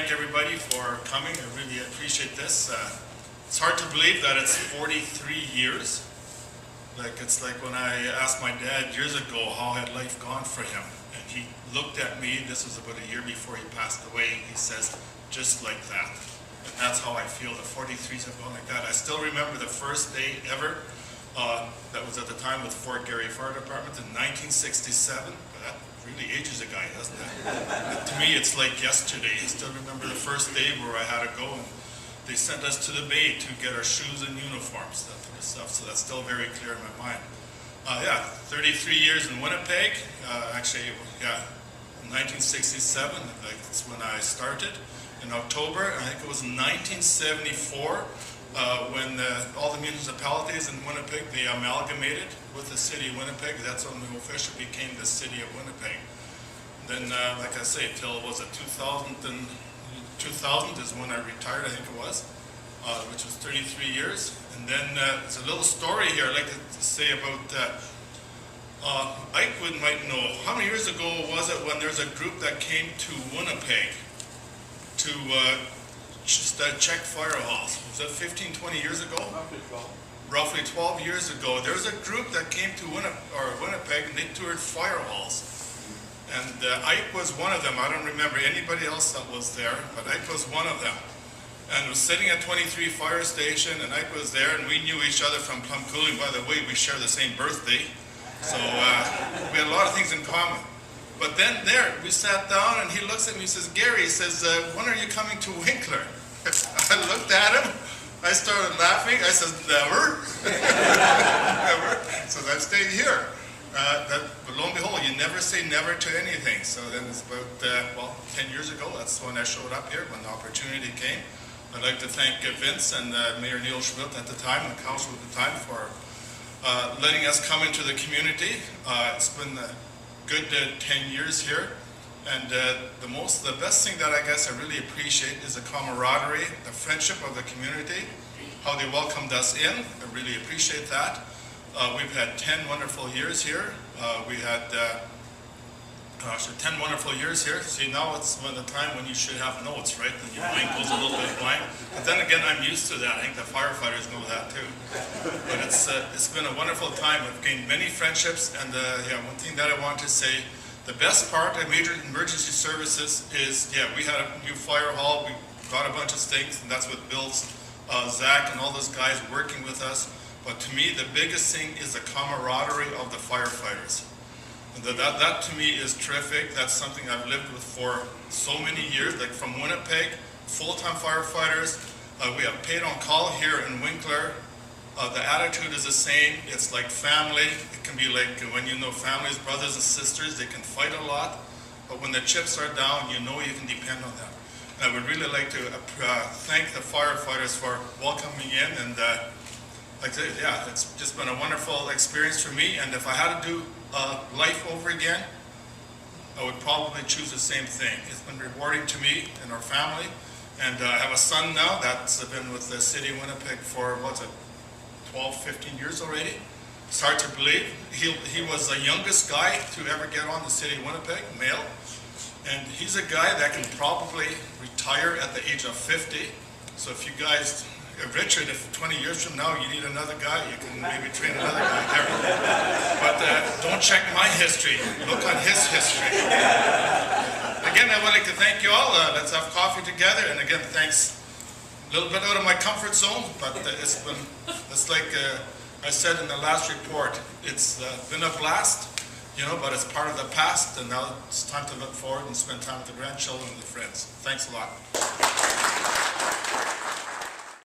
thank everybody for coming. I really appreciate this. It's hard to believe that it's 43 years. It's like when I asked my dad years ago how had life gone for him. And he looked at me, this was about a year before he passed away, he says, just like that. And that's how I feel, the 43s have gone like that. I still remember the first day ever, that was at the time with Fort Garry Fire Department in 1967. That really ages a guy, doesn't it? To me, it's like yesterday. I still remember the first day where I had to go and they sent us to the bay to get our shoes and uniforms, that kind of stuff. So that's still very clear in my mind. 33 years in Winnipeg. In 1967, that's when I started. In October, I think it was 1974, when all the municipalities in Winnipeg, they amalgamated with the city of Winnipeg. That's when we officially became the city of Winnipeg. Then, like I say, till was it 2000 is when I retired, I think it was, which was 33 years. And then there's a little story here I'd like to say about Ike might know. How many years ago was it when there's a group that came to Winnipeg to check fire halls? Was that 15, 20 years ago? Roughly 12 years ago. There was a group that came to Winnipeg and they toured fire halls. And Ike was one of them. I don't remember anybody else that was there, but Ike was one of them. And was sitting at 23 Fire Station, and Ike was there, and we knew each other from Plum Cooling. By the way, we share the same birthday, so we had a lot of things in common. But then there, we sat down, and he looks at me, he says, Gary, he says, when are you coming to Winkler? I looked at him, I started laughing, I said, never. Never. So I stayed here. But lo and behold, you never say never to anything. So then it's about, 10 years ago, that's when I showed up here, when the opportunity came. I'd like to thank Vince and Mayor Neil Schmidt at the time, and the council at the time, for letting us come into the community. It's been a good 10 years here. And the best thing that I guess I really appreciate is the camaraderie, the friendship of the community, how they welcomed us in. I really appreciate that. We've had 10 wonderful years here. We had 10 wonderful years here. See, now it's the time when you should have notes, right? And your mind goes a little bit blank. But then again, I'm used to that. I think the firefighters know that too. But it's been a wonderful time. We've gained many friendships. And one thing that I want to say, the best part of major emergency services is, we had a new fire hall. We got a bunch of things, and that's with Bill's, Zach, and all those guys working with us. But to me, the biggest thing is the camaraderie of the firefighters. And that to me is terrific. That's something I've lived with for so many years. Like from Winnipeg, full-time firefighters. We have paid on call here in Winkler. The attitude is the same. It's like family. It can be like when you know families, brothers and sisters, they can fight a lot. But when the chips are down, you know you can depend on them. And I would really like to thank the firefighters for welcoming in, and it's just been a wonderful experience for me. And if I had to do life over again, I would probably choose the same thing. It's been rewarding to me and our family. And I have a son now that's been with the city of Winnipeg for, 12, 15 years already. It's hard to believe. He was the youngest guy to ever get on the city of Winnipeg, male. And he's a guy that can probably retire at the age of 50. So if you guys, Richard, if 20 years from now you need another guy, you can maybe train another guy there. But don't check my history. Look on his history. Again, I would like to thank you all. Let's have coffee together. And again, thanks. A little bit out of my comfort zone, but it's like I said in the last report, it's been a blast, but it's part of the past, and now it's time to look forward and spend time with the grandchildren and the friends. Thanks a lot.